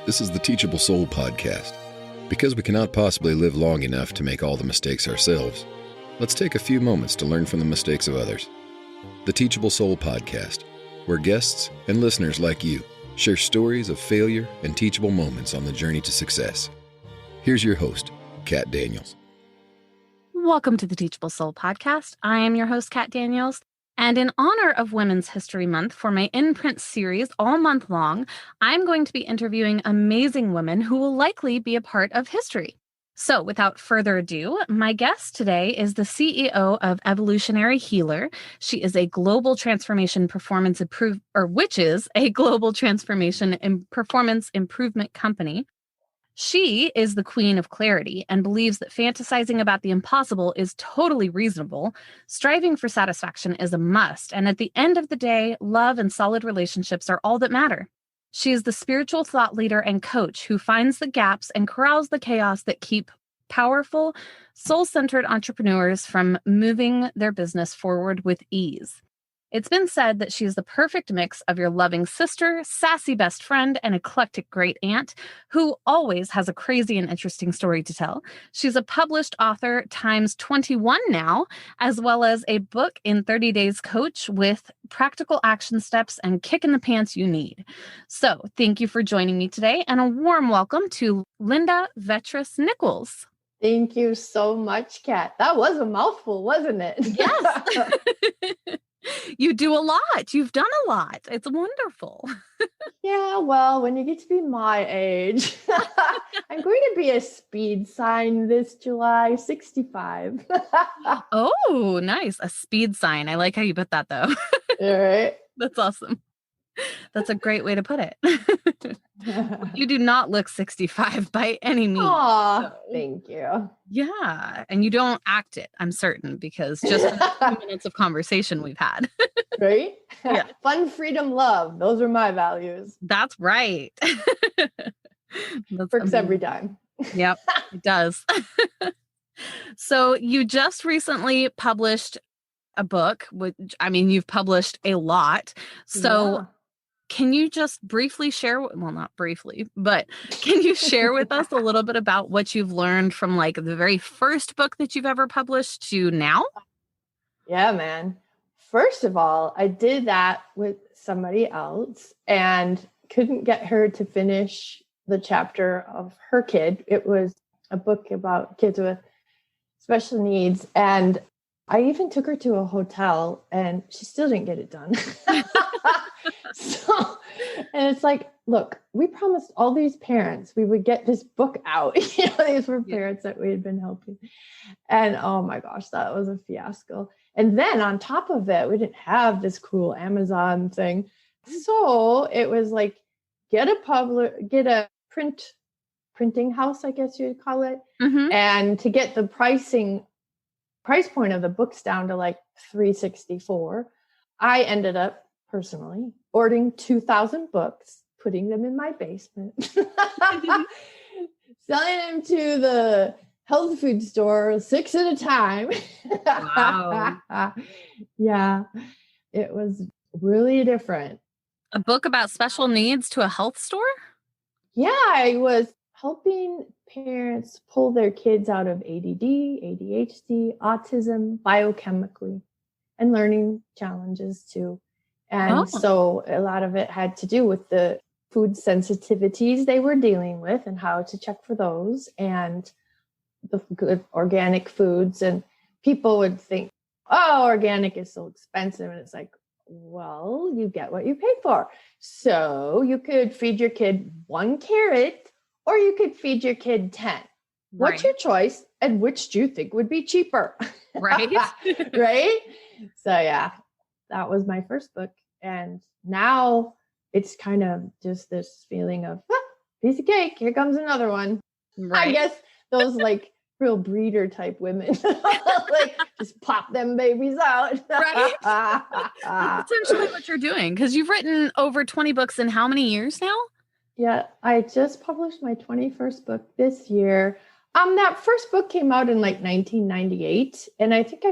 This is the Teachable Soul podcast. Because we cannot possibly live long enough to make all the mistakes ourselves, let's take a few moments to learn from the mistakes of others. The Teachable Soul podcast, where guests and listeners like you share stories of failure and teachable moments on the journey to success. Here's your host, Kat Daniels. Welcome to the Teachable Soul podcast. I am your host, Kat Daniels. And in honor of Women's History Month, for my in-print series all month long, I'm going to be interviewing amazing women who will likely be a part of history. So without further ado, my guest today is the CEO of Evolutionary Healer. She is a global transformation performance improvement company. She is the queen of clarity and believes that fantasizing about the impossible is totally reasonable. Striving for satisfaction is a must. And at the end of the day, love and solid relationships are all that matter. She is the spiritual thought leader and coach who finds the gaps and corrals the chaos that keep powerful, soul-centered entrepreneurs from moving their business forward with ease. It's been said that she is the perfect mix of your loving sister, sassy best friend, and eclectic great aunt who always has a crazy and interesting story to tell. She's a published author times 21 now, as well as a book in 30 days coach with practical action steps and kick in the pants you need. So thank you for joining me today, and a warm welcome to Linda Vettrus-Nichols. Thank you so much, Kat. That was a mouthful, wasn't it? Yes. You do a lot. You've done a lot. It's wonderful. Yeah, well, when you get to be my age, I'm going to be a speed sign this July, 65. Oh, nice. A speed sign. I like how you put that, though. All right. That's awesome. That's a great way to put it. You do not look 65 by any means. Aw, thank you. Yeah. And you don't act it, I'm certain, because just in the 2 minutes of conversation we've had. Right? Yeah. Fun, freedom, love. Those are my values. That's right. Works every time. Yep, it does. So you just recently published a book, which, I mean, you've published a lot. So Yeah. Can you just briefly share, well, not briefly, but can you share with us a little bit about what you've learned from like the very first book that you've ever published to now? Yeah, man. First of all, I did that with somebody else and couldn't get her to finish the chapter of her kid. It was a book about kids with special needs. And I even took her to a hotel and she still didn't get it done. And it's like, look, we promised all these parents we would get this book out. These were parents that we had been helping. And oh my gosh, that was a fiasco. And then on top of it, we didn't have this cool Amazon thing. So it was like, get a printing house, I guess you'd call it. Mm-hmm. And to get the price point of the books down to like $364, I ended up personally ordering 2,000 books, putting them in my basement, selling them to the health food store 6 at a time. Wow. Yeah, it was really different. A book about special needs to a health store? Yeah, I was helping parents pull their kids out of ADD, ADHD, autism, biochemically, and learning challenges too. And so a lot of it had to do with the food sensitivities they were dealing with and how to check for those and the good organic foods. And people would think, oh, organic is so expensive. And it's like, well, you get what you pay for. So you could feed your kid 1 carrot or you could feed your kid 10. Right. What's your choice? And which do you think would be cheaper? Right. Right. So yeah, that was my first book. And now it's kind of just this feeling of piece of cake. Here comes another one. Right. I guess those like real breeder type women, like just pop them babies out. Right. That's essentially what you're doing, because you've written over 20 books in how many years now? Yeah, I just published my 21st book this year. That first book came out in like 1998, and I think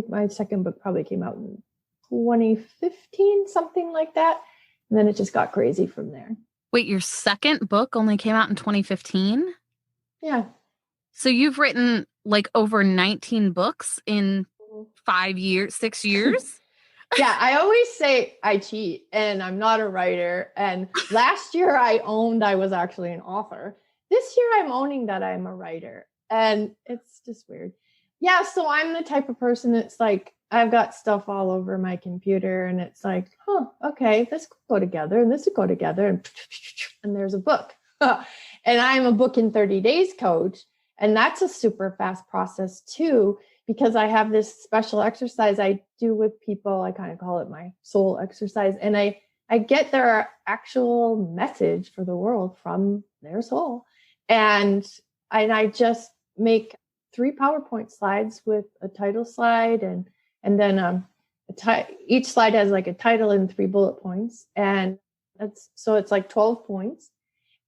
my second book probably came out in 2015, something like that. And then it just got crazy from there. Wait, your second book only came out in 2015? Yeah. So you've written like over 19 books in 5 years, 6 years? Yeah, I always say I cheat and I'm not a writer. And last year I owned I was actually an author. This year I'm owning that I'm a writer. And it's just weird. Yeah, so I'm the type of person that's like, I've got stuff all over my computer and it's like, okay, this could go together and this could go together. And there's a book. And I'm a book in 30 days coach. And that's a super fast process too, because I have this special exercise I do with people. I kind of call it my soul exercise. And I get their actual message for the world from their soul. And I just make 3 PowerPoint slides with a title slide. And then each slide has like a title and 3 bullet points. And it's like 12 points.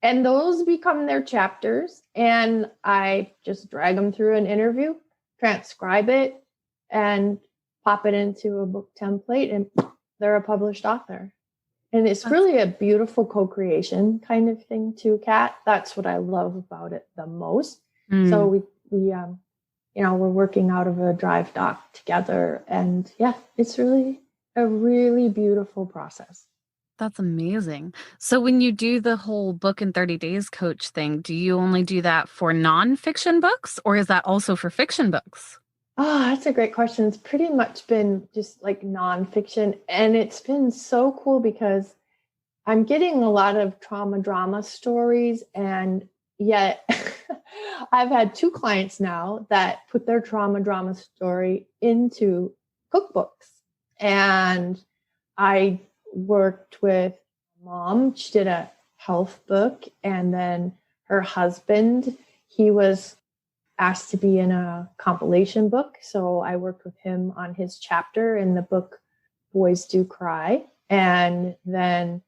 And those become their chapters. And I just drag them through an interview, transcribe it, and pop it into a book template. And they're a published author. And it's really a beautiful co-creation kind of thing too, Kat. That's what I love about it the most. So we we're working out of a drive dock together. And yeah, it's really a really beautiful process. That's amazing. So when you do the whole book in 30 days coach thing, do you only do that for nonfiction books or is that also for fiction books? Oh, that's a great question. It's pretty much been just like nonfiction. And it's been so cool because I'm getting a lot of trauma drama stories. And yet I've had 2 clients now that put their trauma drama story into cookbooks. And I worked with mom. She did a health book. And then her husband, he was asked to be in a compilation book. So I worked with him on his chapter in the book, Boys Do Cry. And then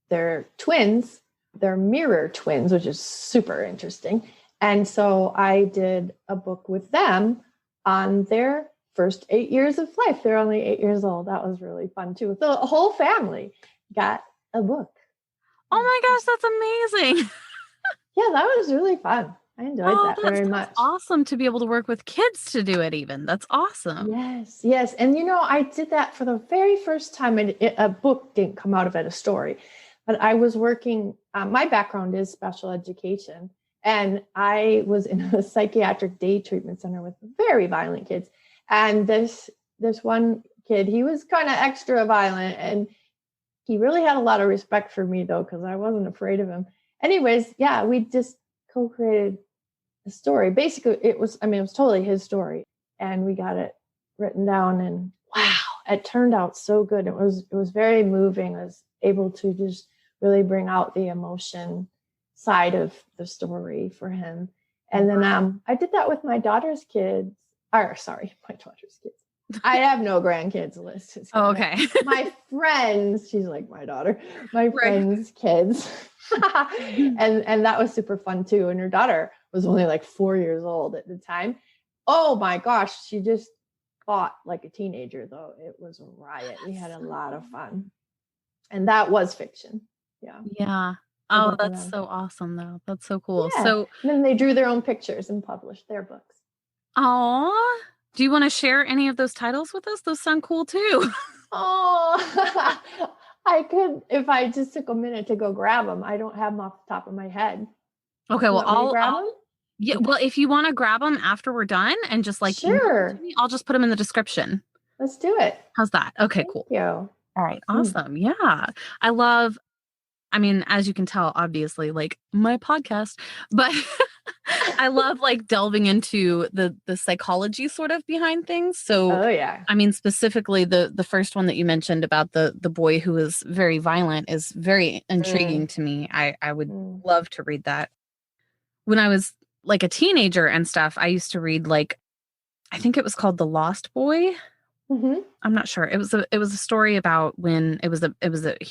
they're twins, they're mirror twins, which is super interesting. And so I did a book with them on their first 8 years of life. They're only 8 years old. That was really fun too. The whole family got a book. Oh my gosh, that's amazing. Yeah, that was really fun. I enjoyed that very much. Awesome to be able to work with kids to do it even. That's awesome. Yes. And I did that for the very first time. A book didn't come out of it, a story. But I was working, my background is special education. And I was in a psychiatric day treatment center with very violent kids. And this one kid, he was kind of extra violent. And he really had a lot of respect for me, though, because I wasn't afraid of him. Anyways, yeah, we just co-created a story. Basically, it was totally his story. And we got it written down. And wow, it turned out so good. It was very moving. I was able to just really bring out the emotion side of the story for him. And then I did that with my daughter's kids. My daughter's kids. I have no grandkids list. Oh, okay. My friends, she's like my daughter, my friends' kids. and that was super fun too. And her daughter was only like 4 years old at the time. Oh my gosh. She just fought like a teenager though. It was a riot. We had a lot of fun. And that was fiction. Yeah. Yeah. Oh, that's so awesome though. That's so cool. Yeah. So and then they drew their own pictures and published their books. Oh, do you want to share any of those titles with us? Those sound cool too. Oh, I could if I just took a minute to go grab them. I don't have them off the top of my head. Okay, well, I'll grab them. Yeah, well, if you want to grab them after we're done and just like sure, I'll just put them in the description. Let's do it. How's that? Okay, cool. Thank you. All right, awesome. Yeah, I love. I mean, as you can tell, obviously, like my podcast, but I love like delving into the psychology sort of behind things. So, I mean, specifically the first one that you mentioned about the boy who was very violent is very intriguing to me. I would love to read that. When I was like a teenager and stuff, I used to read like, I think it was called The Lost Boy. Mm-hmm. I'm not sure. It was a story about when he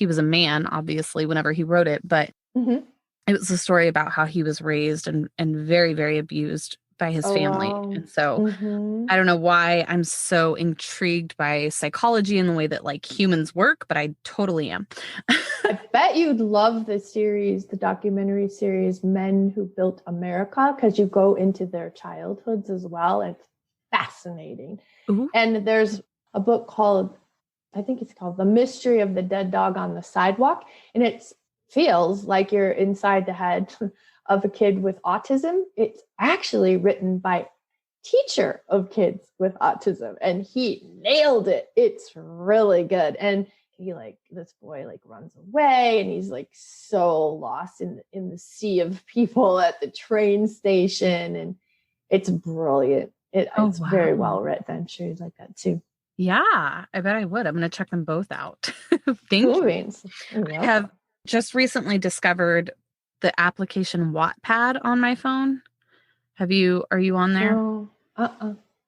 was a man, obviously, whenever he wrote it, but it was a story about how he was raised and very, very abused by his Oh, family. wow. And so Mm-hmm. I don't know why I'm so intrigued by psychology and the way that like humans work, but I totally am. I bet you'd love the series, the documentary series, Men Who Built America, because you go into their childhoods as well. And it's fascinating. Ooh. And there's a book called, I think it's called The Mystery of the Dead Dog on the Sidewalk. And it feels like you're inside the head of a kid with autism. It's actually written by teacher of kids with autism, and he nailed it. It's really good. And he this boy runs away, and he's so lost in the sea of people at the train station, and it's brilliant. It's very well written. I'm sure you'd like that too. Yeah, I bet I would. I'm going to check them both out. Thank you. I have just recently discovered the application Wattpad on my phone. Are you on there? No.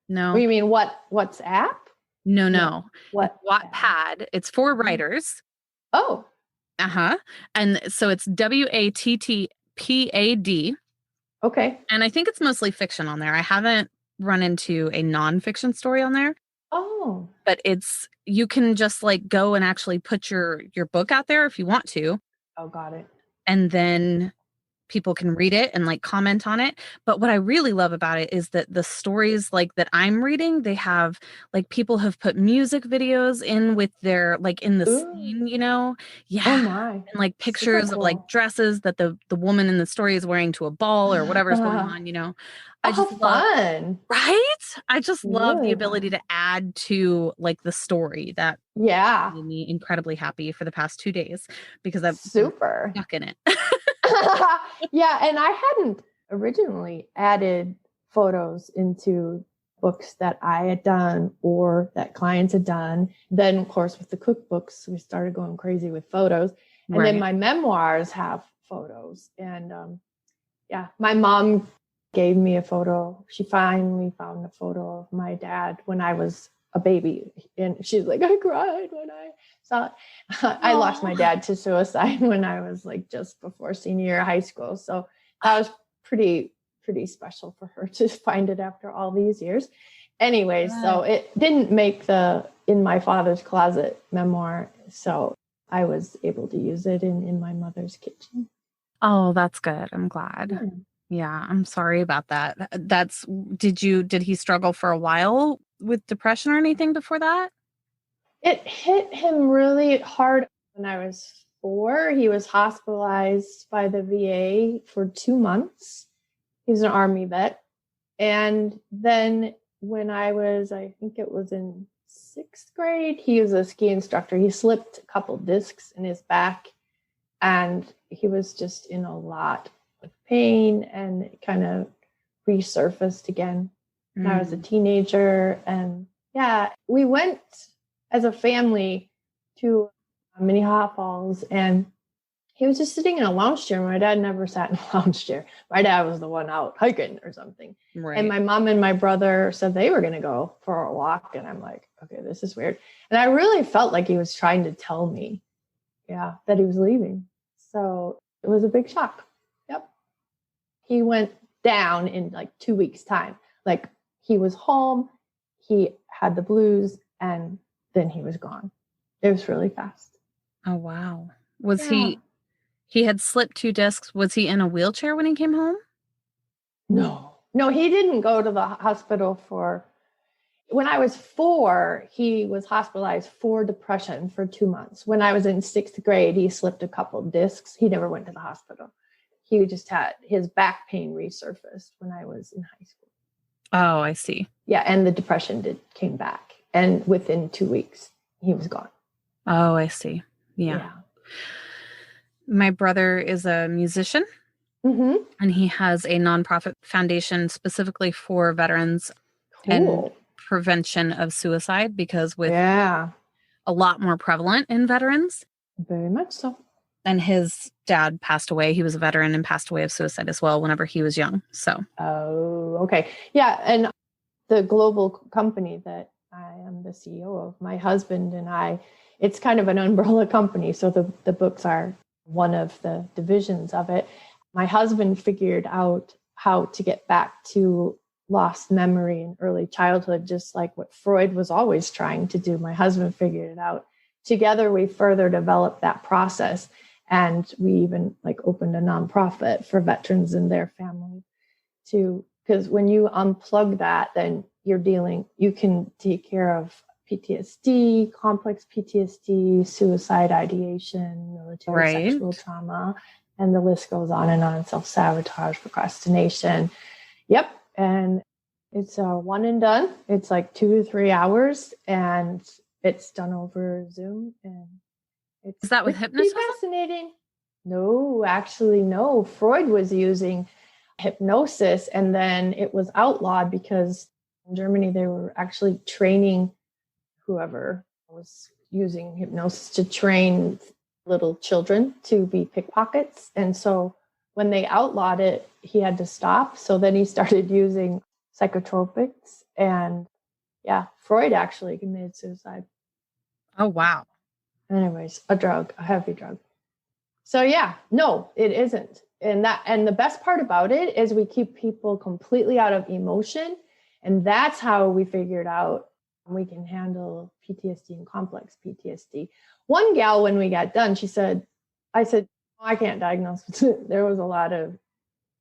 No. What do you mean? WhatsApp? No. What? Wattpad. It's for writers. Oh. And so it's WATTPAD. Okay. And I think it's mostly fiction on there. I haven't run into a nonfiction story on there. Oh. But you can just go and actually put your book out there if you want to. Oh, got it. And then people can read it and comment on it. But what I really love about it is that the stories that I'm reading, they have people have put music videos in with their in the scene, Yeah. Oh my. And pictures of dresses that the woman in the story is wearing to a ball or whatever's going on, I just love fun. Right? I just love the ability to add to the story. That made me incredibly happy for the past 2 days because I'm super stuck in it. Yeah, and I hadn't originally added photos into books that I had done or that clients had done. Then, of course, with the cookbooks, we started going crazy with photos. And then my memoirs have photos. And my mom gave me a photo. She finally found a photo of my dad when I was a baby. And she's like, I cried when I saw it. I lost my dad to suicide when I was just before senior year of high school. So that was pretty special for her to find it after all these years. Anyway, so it didn't make the In My Father's Closet memoir. So I was able to use it in my mother's kitchen. Oh, that's good. I'm glad. Yeah, I'm sorry about that. Did he struggle for a while with depression or anything before that? It hit him really hard when I was 4. He was hospitalized by the VA for 2 months. He's an Army vet. And then when I think it was in 6th grade, he was a ski instructor. He slipped a couple discs in his back, and he was just in a lot of pain, and it kind of resurfaced again. And I was a teenager, and we went as a family to Minnehaha Falls, and he was just sitting in a lounge chair. My dad never sat in a lounge chair. My dad was the one out hiking or something. Right. And my mom and my brother said they were going to go for a walk. And I'm like, okay, this is weird. And I really felt like he was trying to tell me, that he was leaving. So it was a big shock. Yep. He went down in 2 weeks' time. He was home, he had the blues, and then he was gone. It was really fast. Oh, wow. Was he had slipped 2 discs. Was he in a wheelchair when he came home? No, he didn't go to the hospital when I was 4, he was hospitalized for depression for 2 months. When I was in 6th grade, he slipped a couple discs. He never went to the hospital. He just had his back pain resurfaced when I was in high school. Oh, I see. Yeah, and the depression came back. And within 2 weeks, he was gone. Oh, I see. Yeah. My brother is a musician, and he has a nonprofit foundation specifically for veterans and prevention of suicide, because with a lot more prevalent in veterans. Very much so. And his dad passed away. He was a veteran and passed away of suicide as well whenever he was young. So. Oh, okay. Yeah. And the global company that I am the CEO of, my husband and I, it's kind of an umbrella company. So the books are one of the divisions of it. My husband figured out how to get back to lost memory in early childhood, just like what Freud was always trying to do. My husband figured it out. Together, we further developed that process. And we even like opened a nonprofit for veterans and their family too. Because when you unplug that, then you can take care of PTSD, complex PTSD, suicide ideation, military sexual trauma, and the list goes on and on, self-sabotage, procrastination. Yep. And it's a one and done. It's like 2 to 3 hours and it's done over Zoom. And is that with hypnosis? Fascinating. No, actually, no. Freud was using hypnosis and then it was outlawed because in Germany, they were actually training whoever was using hypnosis to train little children to be pickpockets. And so when they outlawed it, he had to stop. So then he started using psychotropics. And yeah, Freud actually committed suicide. Oh, wow. Anyways, a heavy drug. So yeah, no, it isn't. And the best part about it is we keep people completely out of emotion. And that's how we figured out we can handle PTSD and complex PTSD. One gal, when we got done, I said, I can't diagnose. There was a lot of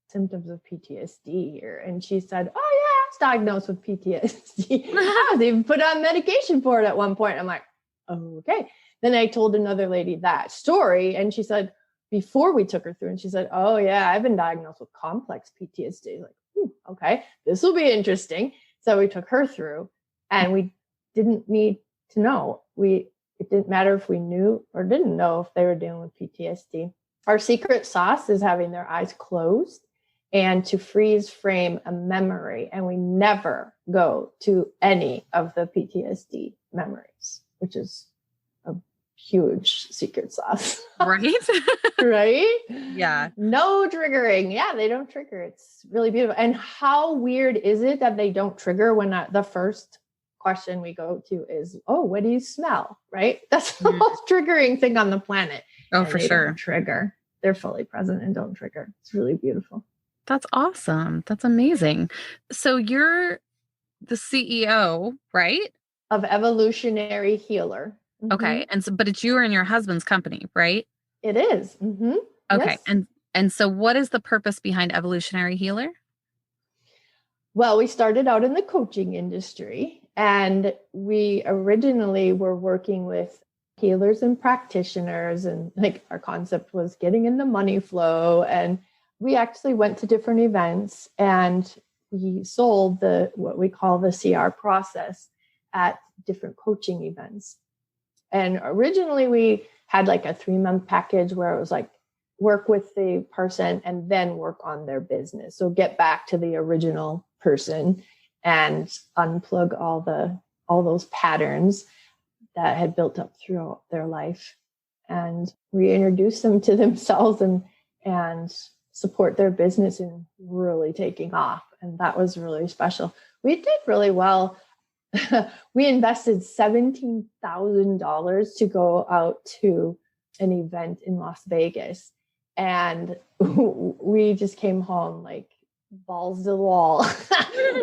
symptoms of PTSD here. And she said, oh yeah, I was diagnosed with PTSD. I was even put on medication for it at one point. I'm like, oh, okay. Then I told another lady that story. And she said, before we took her through, and she said, oh yeah, I've been diagnosed with complex PTSD. Like, okay, this will be interesting. So we took her through and we didn't need to know. It didn't matter if we knew or didn't know if they were dealing with PTSD. Our secret sauce is having their eyes closed and to freeze frame a memory. And we never go to any of the PTSD memories, which is a huge secret sauce. Right? Right? Yeah. No triggering. Yeah, they don't trigger. It's really beautiful. And how weird is it that they don't trigger when the first question we go to is, oh, what do you smell? Right? That's the most triggering thing on the planet. Oh, and for they sure. Don't trigger. They're fully present and don't trigger. It's really beautiful. That's awesome. That's amazing. So you're the CEO, right? Of Evolutionary Healer. Mm-hmm. Okay. And so, but it's you and your husband's company, right? It is. Mm-hmm. Okay. Yes. And so what is the purpose behind Evolutionary Healer? Well, we started out in the coaching industry and we originally were working with healers and practitioners, and like our concept was getting in the money flow. And we actually went to different events and we sold what we call the CR process at different coaching events. And originally we had like a 3-month package where it was like work with the person and then work on their business. So get back to the original person and unplug all those patterns that had built up throughout their life and reintroduce them to themselves and support their business in really taking off. And that was really special. We did really well. We invested $17,000 to go out to an event in Las Vegas. And we just came home like balls to the wall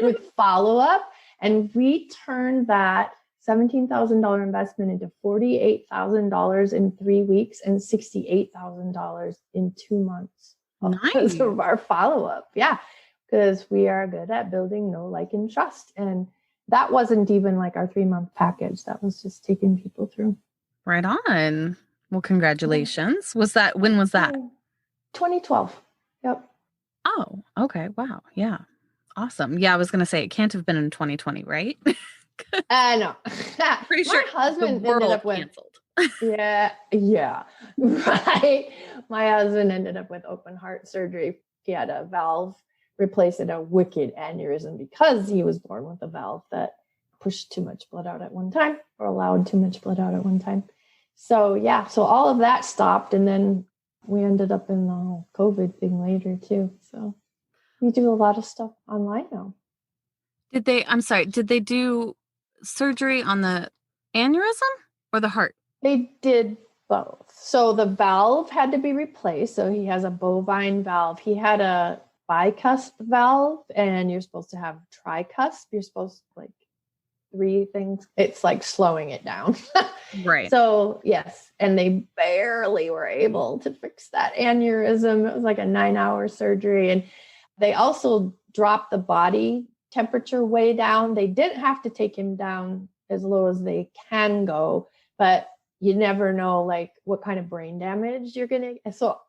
with follow-up. And we turned that $17,000 investment into $48,000 in 3 weeks and $68,000 in 2 months. Because of our follow-up. Yeah, because we are good at building know, like, and trust. And that wasn't even like our 3-month package. That was just taking people through. Right on. Well, congratulations. When was that? 2012. Yep. Oh, okay. Wow. Yeah. Awesome. Yeah, I was going to say it can't have been in 2020, right? No. Pretty My sure husband the world ended up with canceled. Yeah. Right. My husband ended up with open heart surgery. He had a valve replaced and a wicked aneurysm because he was born with a valve that pushed too much blood out at one time or allowed too much blood out at one time. So yeah, so all of that stopped. And then we ended up in the whole COVID thing later too. So we do a lot of stuff online now. Did they do surgery on the aneurysm or the heart? They did both. So the valve had to be replaced. So he has a bovine valve. He had a bicusp valve, and you're supposed to have tricusp. You're supposed to like 3 things. It's like slowing it down. Right. So yes. And they barely were able to fix that aneurysm. It was like a 9-hour surgery. And they also dropped the body temperature way down. They didn't have to take him down as low as they can go, but you never know like what kind of brain damage you're going to. So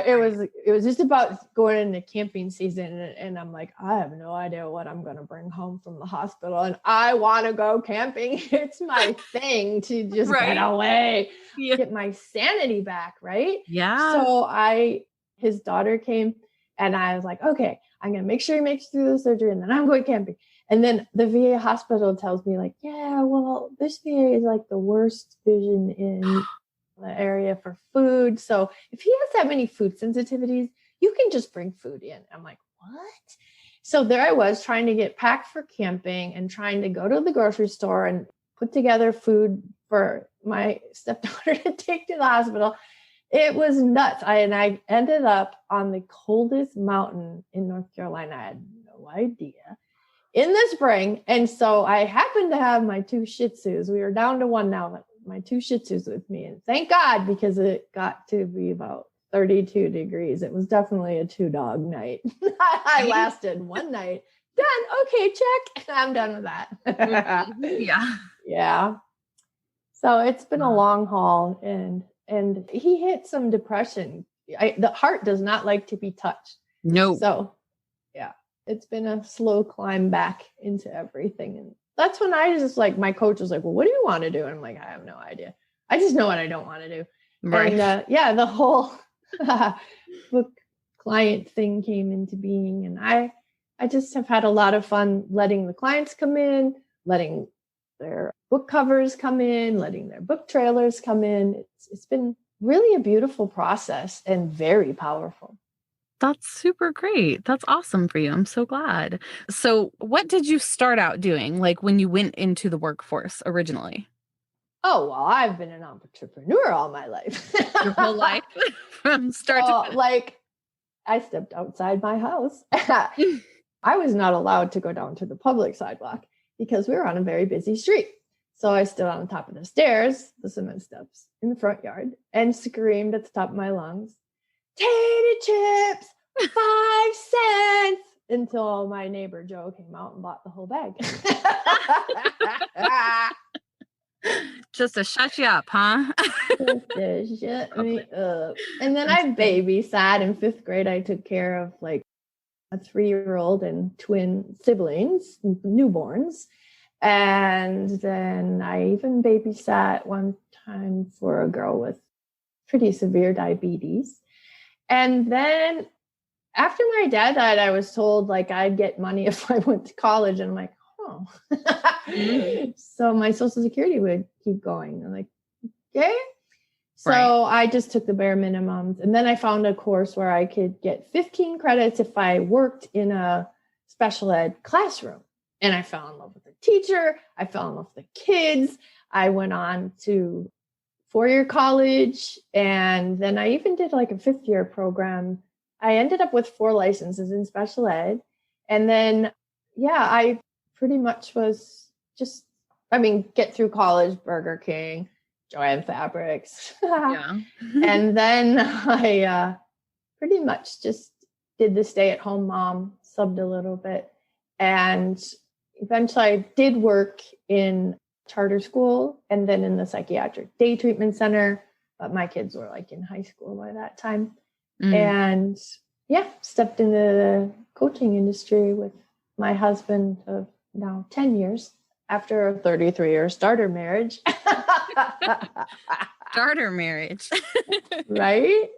it was just about going into camping season. And I'm like, I have no idea what I'm going to bring home from the hospital. And I want to go camping. It's my thing to just get away, get my sanity back. Right. Yeah. So his daughter came and I was like, okay, I'm going to make sure he makes it through the surgery and then I'm going camping. And then the VA hospital tells me like, yeah, well, this VA is like the worst vision in the area for food. So if he has that many food sensitivities, you can just bring food in. I'm like, what? So there I was trying to get packed for camping and trying to go to the grocery store and put together food for my stepdaughter to take to the hospital. It was nuts. I ended up on the coldest mountain in North Carolina. I had no idea. In the spring. And so I happened to have my 2 Shih Tzus. We are down to 1 now, my 2 Shih Tzus with me. And thank God, because it got to be about 32 degrees. It was definitely a 2-dog night. I lasted 1 night. Done. Okay, check. I'm done with that. Yeah. Yeah. So it's been a long haul and he hit some depression. The heart does not like to be touched. No. So yeah. It's been a slow climb back into everything. And that's when I just like, my coach was like, well, what do you want to do? And I'm like, I have no idea. I just know what I don't want to do. Right. And the whole book client thing came into being. And I just have had a lot of fun letting the clients come in, letting their book covers come in, letting their book trailers come in. It's been really a beautiful process and very powerful. That's super great. That's awesome for you. I'm so glad. So what did you start out doing, like when you went into the workforce originally? Oh, well, I've been an entrepreneur all my life. Your whole life? From start to finish? Like, I stepped outside my house. I was not allowed to go down to the public sidewalk because we were on a very busy street. So I stood on the top of the stairs, the cement steps in the front yard, and screamed at the top of my lungs, "Tater chips, 5 cents," until my neighbor Joe came out and bought the whole bag. Just to shut you up, huh? Just to shut me up. And then I babysat in 5th grade. I took care of like a 3-year-old and twin siblings, newborns. And then I even babysat one time for a girl with pretty severe diabetes. And then after my dad died, I was told like I'd get money if I went to college. And I'm like, oh. So my Social Security would keep going. I'm like, okay. So I just took the bare minimums. And then I found a course where I could get 15 credits if I worked in a special ed classroom. And I fell in love with the teacher. I fell in love with the kids. I went on to 4-year college. And then I even did like a 5th-year program. I ended up with 4 licenses in special ed. And then, I pretty much was just, get through college, Burger King, Joann Fabrics. And then I pretty much just did the stay-at-home mom, subbed a little bit. And eventually I did work in charter school and then in the psychiatric day treatment center. But my kids were like in high school by that time. And stepped into the coaching industry with my husband of now 10 years after a 33-year starter marriage. Starter marriage. Right?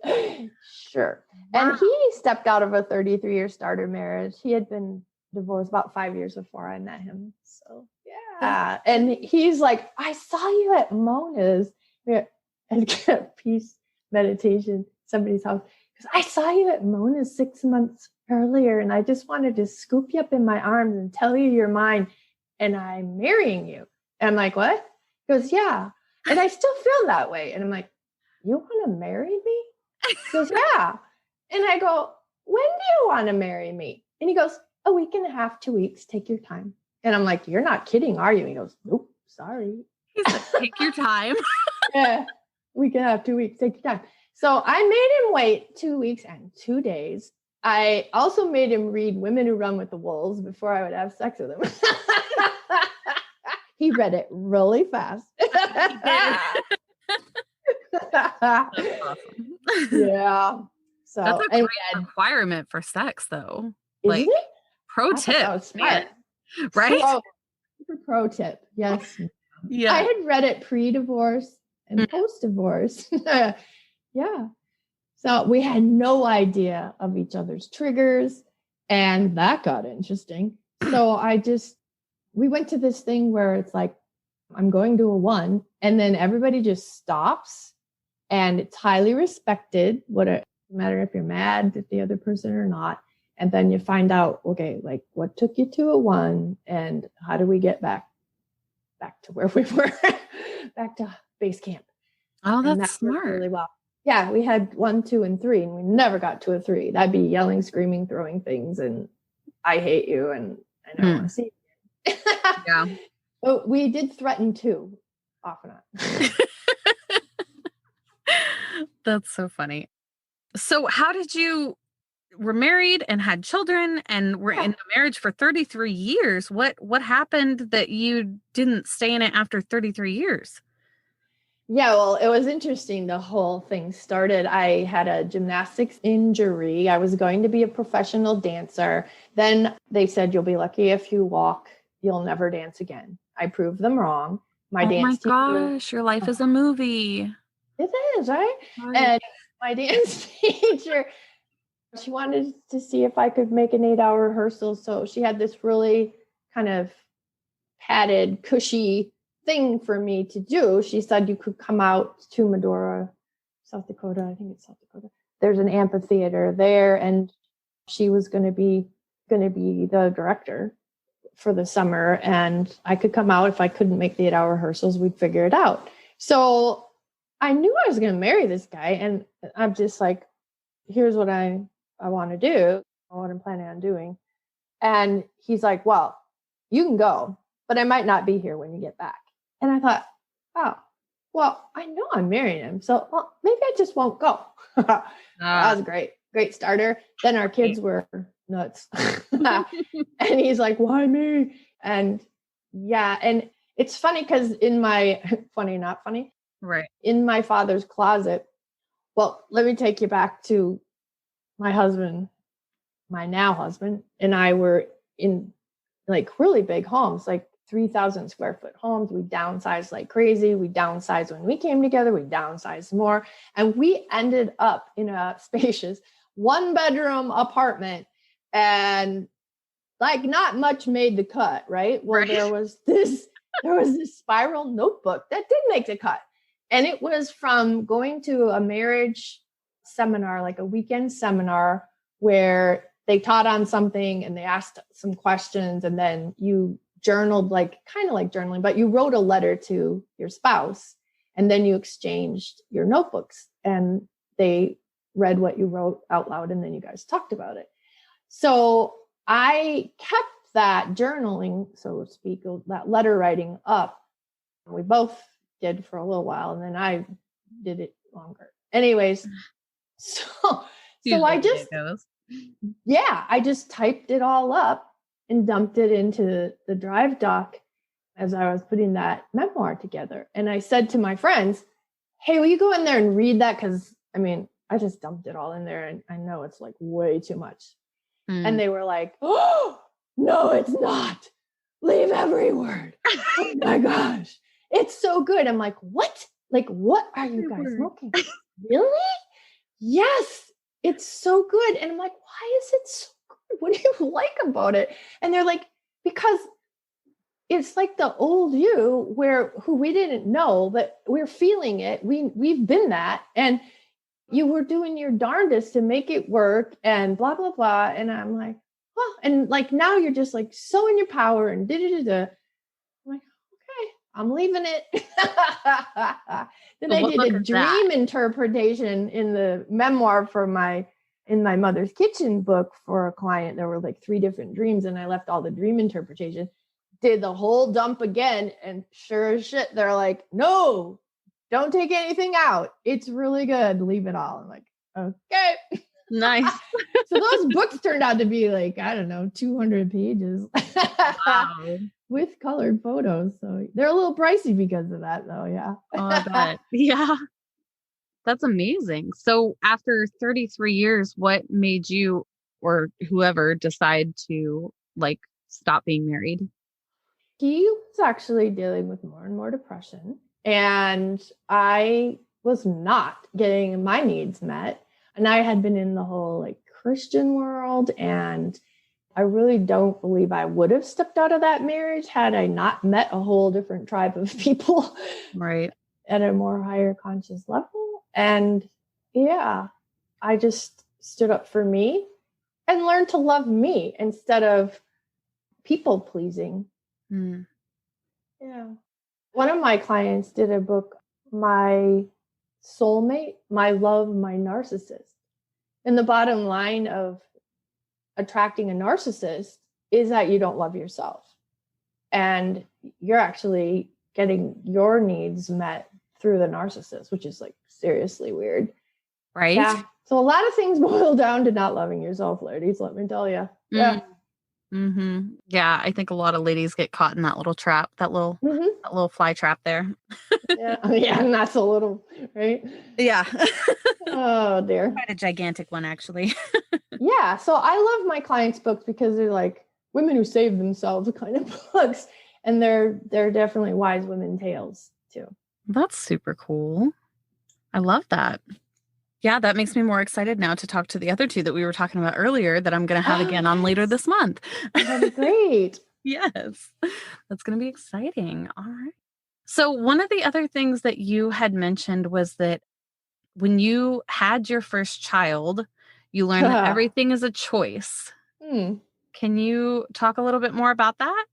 Sure. Wow. And he stepped out of a 33-year starter marriage. He had been divorced about 5 years before I met him. So, yeah. And he's like, I saw you at Mona's at peace meditation, somebody's house. Because I saw you at Mona's 6 months earlier, and I just wanted to scoop you up in my arms and tell you you're mine, and I'm marrying you. And I'm like, what? He goes, yeah. And I still feel that way. And I'm like, you want to marry me? He goes, yeah. And I go, when do you want to marry me? And he goes, a week and a half, 2 weeks, take your time. And I'm like, you're not kidding, are you? And he goes, nope, sorry. He said, take your time. Yeah, week and a half, 2 weeks, take your time. So I made him wait 2 weeks and 2 days. I also made him read Women Who Run with the Wolves before I would have sex with him. He read it really fast. That's awesome. Yeah. So That's a great requirement for sex, though. Isn't Like, it? pro tip, man. Right? Pro tip. Yes. Yeah. I had read it pre-divorce and post-divorce. Yeah. So we had no idea of each other's triggers, and that got interesting. So we went to this thing where it's like, I'm going to a 1, and then everybody just stops, and it's highly respected. No matter if you're mad at the other person or not. And then you find out, okay, like what took you to a 1, and how do we get back to where we were, back to base camp. Oh, that's smart. Really well. Yeah, we had 1, 2, and 3, and we never got to a 3. That'd be yelling, screaming, throwing things, and I hate you, and I don't want to see you. Yeah. But we did threaten 2, off and on. That's so funny. So how did you were married and had children and were in a marriage for 33 years? What happened that you didn't stay in it after 33 years? Yeah, well, it was interesting. The whole thing started. I had a gymnastics injury. I was going to be a professional dancer. Then they said, you'll be lucky if you walk. You'll never dance again. I proved them wrong. My gosh, your life is a movie. It is, right? And my dance teacher, she wanted to see if I could make an 8-hour rehearsal. So she had this really kind of padded, cushy thing for me to do. She said you could come out to Medora, South Dakota. I think it's South Dakota. There's an amphitheater there, and she was going to be the director for the summer, and I could come out. If I couldn't make the 8-hour rehearsals, we'd figure it out. So I knew I was going to marry this guy, and I'm just like, here's what I want to do, what I'm planning on doing. And he's like, well, you can go, but I might not be here when you get back. And I thought, oh, well, I know I'm marrying him, so maybe I just won't go. That was a great starter. Then our kids were nuts. And he's like, why me? And yeah, and it's funny because in my, funny, not funny, right, in my father's closet, well, let me take you back to my husband, my now husband, and I were in like really big homes, like 3,000 square foot homes. We downsized like crazy. We downsized when we came together. We downsized more. And we ended up in a spacious 1-bedroom apartment, and like not much made the cut, right? Well, there was this spiral notebook that did make the cut. And it was from going to a marriage seminar, like a weekend seminar where they taught on something and they asked some questions, and then you journaled, like kind of like journaling, but you wrote a letter to your spouse, and then you exchanged your notebooks, and they read what you wrote out loud, and then you guys talked about it. So I kept that journaling, so to speak, that letter writing up. We both did for a little while, and then I did it longer. Anyways, so I just typed it all up and dumped it into the Drive doc as I was putting that memoir together. And I said to my friends, hey, will you go in there and read that? Because I mean, I just dumped it all in there, and I know it's like way too much. And they were like, oh, no, it's not. Leave every word. Oh my gosh. It's so good. I'm like, what? Like, what are you guys smoking? Really? Yes, it's so good. And I'm like, why is it so good? What do you like about it? And they're like, because it's like the old you who we didn't know, but we're feeling it. We've been that. And you were doing your darndest to make it work and blah, blah, blah. And I'm like, oh, and like, now you're just like so in your power and da-da-da-da. I'm like, okay, I'm leaving it. Then I did a dream interpretation in the memoir for my in my mother's kitchen book for a client, there were like 3 different dreams, and I left all the dream interpretation, did the whole dump again. And sure as shit, they're like, no, don't take anything out. It's really good. Leave it all. I'm like, okay. Nice. So those books turned out to be like, I don't know, 200 pages Wow. with colored photos. So they're a little pricey because of that, though. Yeah. Oh, I bet. Yeah. That's amazing. So after 33 years, what made you or whoever decide to like stop being married? He was actually dealing with more and more depression, and I was not getting my needs met. And I had been in the whole like Christian world, and I really don't believe I would have stepped out of that marriage had I not met a whole different tribe of people. Right. At a more higher conscious level. And yeah, I just stood up for me and learned to love me instead of people pleasing. Mm. Yeah. One of my clients did a book, My Soulmate, My Love, My Narcissist. And the bottom line of attracting a narcissist is that you don't love yourself. And you're actually getting your needs met through the narcissist, which is like seriously weird. Right. Yeah. So a lot of things boil down to not loving yourself, ladies, let me tell you. Yeah. Mm-hmm. Yeah. I think a lot of ladies get caught in that little trap, that little fly trap there. Yeah. Yeah. And that's a little, right? Yeah. Oh dear. Quite a gigantic one, actually. Yeah. So I love my clients' books because they're like women who save themselves kind of books. And they're definitely wise women tales too. That's super cool. I love that. Yeah, that makes me more excited now to talk to the other 2 that we were talking about earlier that I'm going to have again on later this month. That'd be great. Yes, that's going to be exciting. All right. So one of the other things that you had mentioned was that when you had your first child, you learned that everything is a choice. Can you talk a little bit more about that?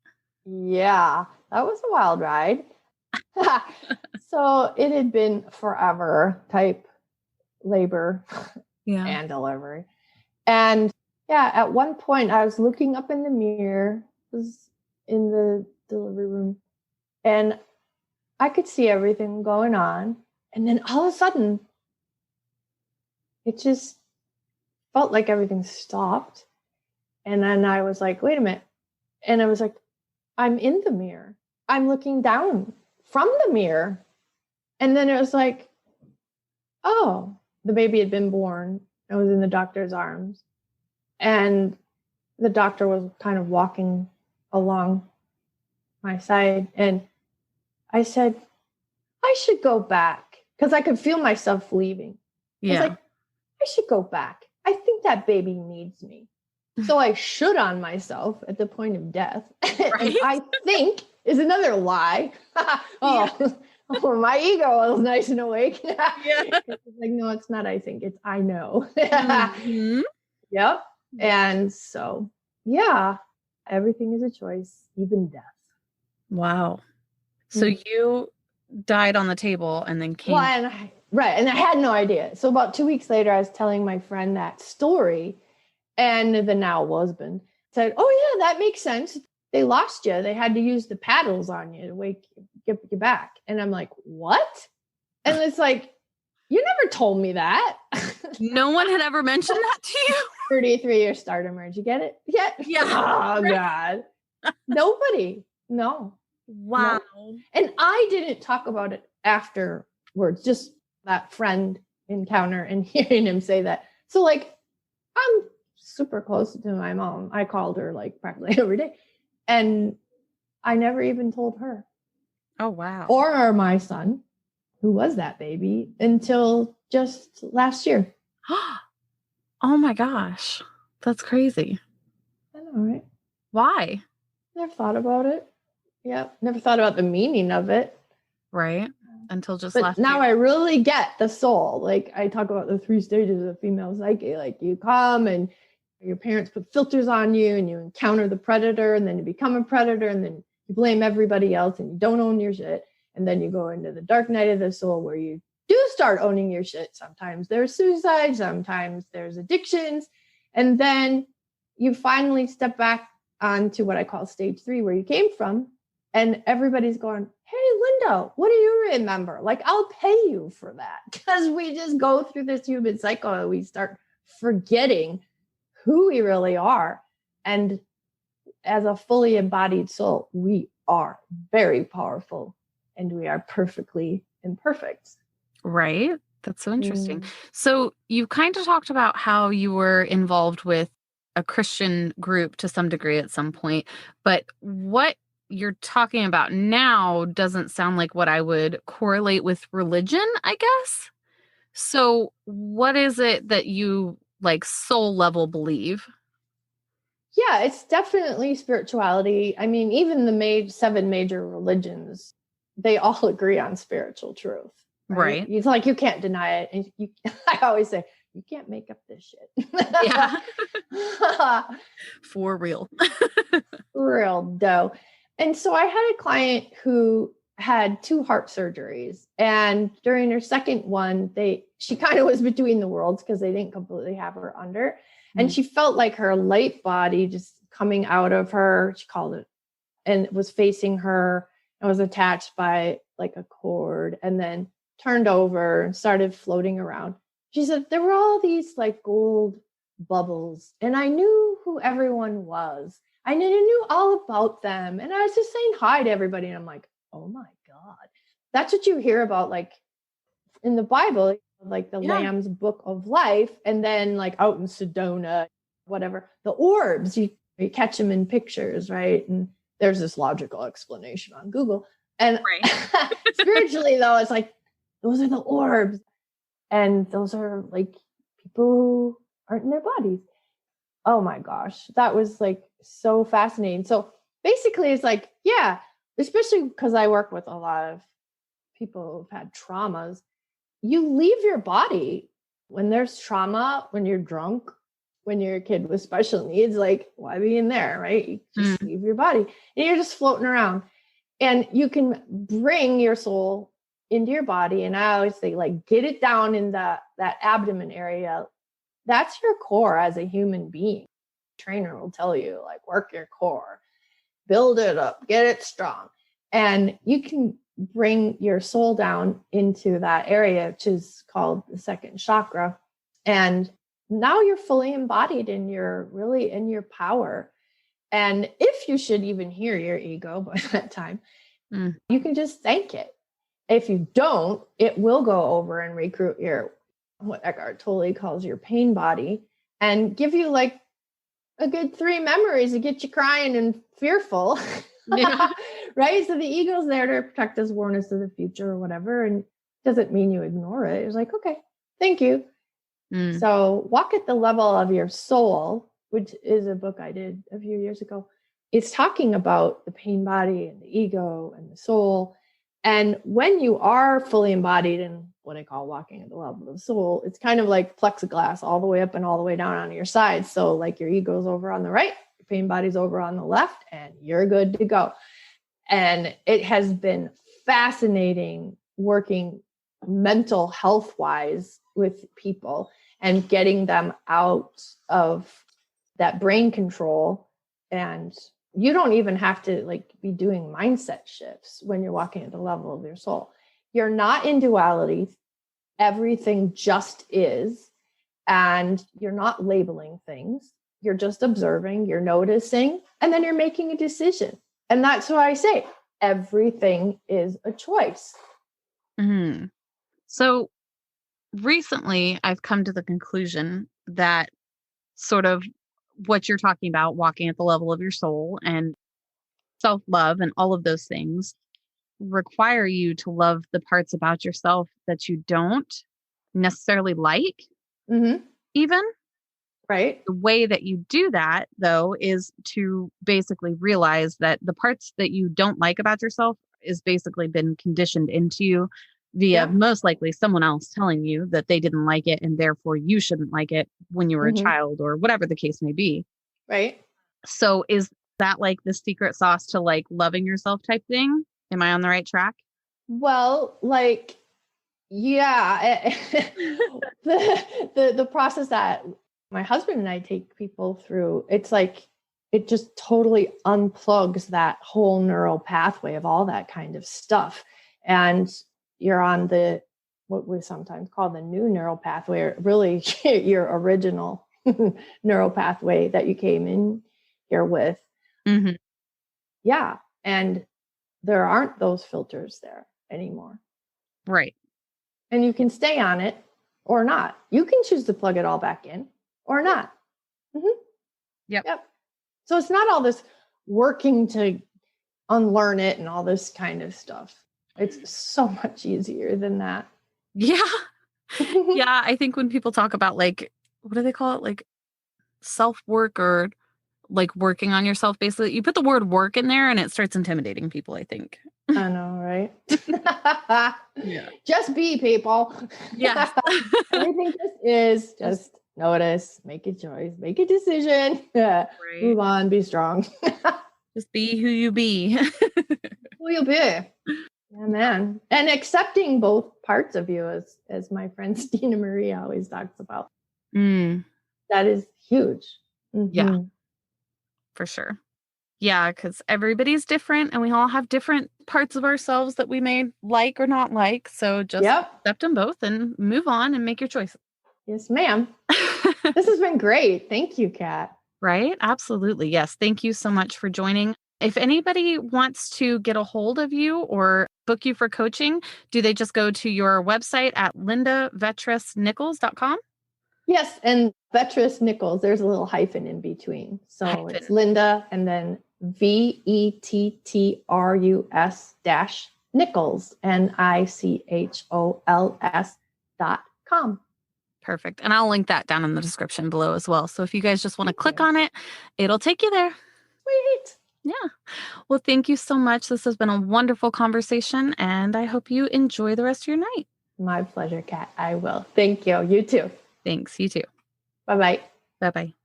Yeah, that was a wild ride. So it had been forever type labor and delivery. And yeah, at one point I was looking up in the mirror, was in the delivery room, and I could see everything going on. And then all of a sudden, it just felt like everything stopped. And then I was like, wait a minute. And I was like, I'm in the mirror. I'm looking down from the mirror. And then it was like, oh, the baby had been born. I was in the doctor's arms. And the doctor was kind of walking along my side. And I said, I should go back, because I could feel myself leaving. Yeah. I was like, I should go back. I think that baby needs me. So I should on myself at the point of death. Right? And I think is another lie. Oh, my ego was nice and awake. Yeah. It's like, no, it's not. I think it's, I know. Mm-hmm. Yep. And so, yeah, everything is a choice, even death. Wow. So you died on the table and then came. Well, and I had no idea. So about 2 weeks later, I was telling my friend that story, and the now husband said, oh yeah, that makes sense. They lost you. They had to use the paddles on you to get you back. And I'm like, what? And it's like, you never told me that. No one had ever mentioned that to you? 33-year star emerge. You get it? Yeah. Oh God. Nobody. No. Wow. No. And I didn't talk about it afterwards, just that friend encounter and hearing him say that. So like, I'm super close to my mom. I called her like practically every day. And I never even told her. Oh, wow. Or my son, who was that baby, until just last year. Oh my gosh. That's crazy. I know, right? Why? Never thought about it. Yep. Never thought about the meaning of it. Right. Until just but last now year. I really get the soul. Like I talk about the 3 stages of female psyche. Like you come and your parents put filters on you and you encounter the predator, and then you become a predator, and then you blame everybody else and you don't own your shit. And then you go into the dark night of the soul where you do start owning your shit. Sometimes there's suicide, sometimes there's addictions. And then you finally step back onto what I call stage 3, where you came from. And everybody's going, hey, Linda, what do you remember? Like, I'll pay you for that. Because we just go through this human cycle and we start forgetting who we really are. And as a fully embodied soul, we are very powerful and we are perfectly imperfect. Right. That's so interesting. So you kind of talked about how you were involved with a Christian group to some degree at some point, but what you're talking about now doesn't sound like what I would correlate with religion, I guess. So what is it that you like soul level believe? Yeah, it's definitely spirituality. I mean, even the 7 major religions, they all agree on spiritual truth. Right. It's like, you can't deny it. And I always say, you can't make up this shit. Yeah. For real. Real dough. And so I had a client who had 2 heart surgeries. And during her second one, she kind of was between the worlds because they didn't completely have her under. And she felt like her light body just coming out of her, she called it, and it was facing her and was attached by like a cord, and then turned over and started floating around. She said, there were all these like gold bubbles, and I knew who everyone was. I knew all about them. And I was just saying hi to everybody. And I'm like, oh my God. That's what you hear about, like in the Bible, like the Lamb's Book of Life. And then like out in Sedona, whatever, the orbs, you catch them in pictures, right? And there's this logical explanation on Google. And spiritually though, it's like, those are the orbs. And those are like people who aren't in their bodies. Oh my gosh, that was like so fascinating. So basically it's like, yeah, especially because I work with a lot of people who've had traumas. You leave your body when there's trauma, when you're drunk, when you're a kid with special needs, like why be in there, right? You just leave your body and you're just floating around, and you can bring your soul into your body. And I always say, like, get it down in that abdomen area. That's your core as a human being. Trainer will tell you, like, work your core, build it up, get it strong. And you can bring your soul down into that area, which is called the second chakra. And now you're fully embodied and you're really in your power. And if you should even hear your ego by that time, you can just thank it. If you don't, it will go over and recruit your, what Eckhart Tolle calls your pain body, and give you like a good 3 memories to get you crying and fearful. Right? So the ego's there to protect us, warn us of the future or whatever. And it doesn't mean you ignore it. It's like, okay, thank you. So Walk at the Level of Your Soul, which is a book I did a few years ago. It's talking about the pain body and the ego and the soul. And when you are fully embodied in what I call walking at the level of the soul, it's kind of like plexiglass all the way up and all the way down on your sides. So like your ego's over on the right, your pain body's over on the left, and you're good to go. And it has been fascinating working mental health wise with people and getting them out of that brain control. And you don't even have to like be doing mindset shifts when you're walking at the level of your soul. You're not in duality. Everything just is. And you're not labeling things. You're just observing, you're noticing, and then you're making a decision. And that's what I say. Everything is a choice. So recently I've come to the conclusion that sort of what you're talking about, walking at the level of your soul and self-love and all of those things, require you to love the parts about yourself that you don't necessarily like, even. Right. The way that you do that, though, is to basically realize that the parts that you don't like about yourself is basically been conditioned into you via most likely someone else telling you that they didn't like it and therefore you shouldn't like it when you were a child or whatever the case may be. Right. So is that like the secret sauce to like loving yourself type thing? Am I on the right track? Well, like Yeah. The process that my husband and I take people through, it's like, it just totally unplugs that whole neural pathway of all that kind of stuff. And you're on what we sometimes call the new neural pathway, or really your original neural pathway that you came in here with. Mm-hmm. Yeah. And there aren't those filters there anymore. Right. And you can stay on it or not. You can choose to plug it all back in or not. Mm-hmm. Yep. So it's not all this working to unlearn it and all this kind of stuff. It's so much easier than that. Yeah. Yeah. I think when people talk about like, what do they call it? Like self-work or like working on yourself, basically, you put the word work in there and it starts intimidating people, I think. I know, right? Yeah. Just be, people. Yes. Everything just notice, make a choice, make a decision, Right. move on, be strong. Just be who you be. Who you be. Yeah, man. And accepting both parts of you, as my friend Stina Marie always talks about. That is huge. Mm-hmm. Yeah, for sure. Yeah, because everybody's different and we all have different parts of ourselves that we may like or not like. So just accept them both and move on and make your choices. Yes, ma'am. This has been great. Thank you, Kat. Right? Absolutely. Yes. Thank you so much for joining. If anybody wants to get a hold of you or book you for coaching, do they just go to your website at lindavettrus-nichols.com? Yes. And Vettrus-Nichols, there's a little hyphen in between. So it's Linda and then Vettrus-Nichols, NICHOLS.com. Perfect. And I'll link that down in the description below as well. So if you guys just want to click on it, it'll take you there. Sweet. Yeah. Well, thank you so much. This has been a wonderful conversation, and I hope you enjoy the rest of your night. My pleasure, Kat. I will. Thank you. You too. Thanks. You too. Bye-bye. Bye-bye.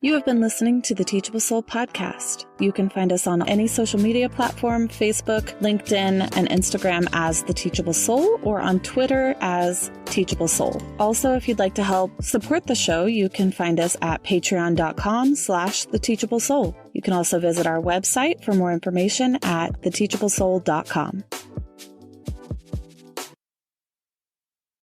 You have been listening to the Teachable Soul podcast. You can find us on any social media platform, Facebook, LinkedIn, and Instagram as The Teachable Soul, or on Twitter as Teachable Soul. Also, if you'd like to help support the show, you can find us at patreon.com/The Teachable Soul. You can also visit our website for more information at theteachablesoul.com.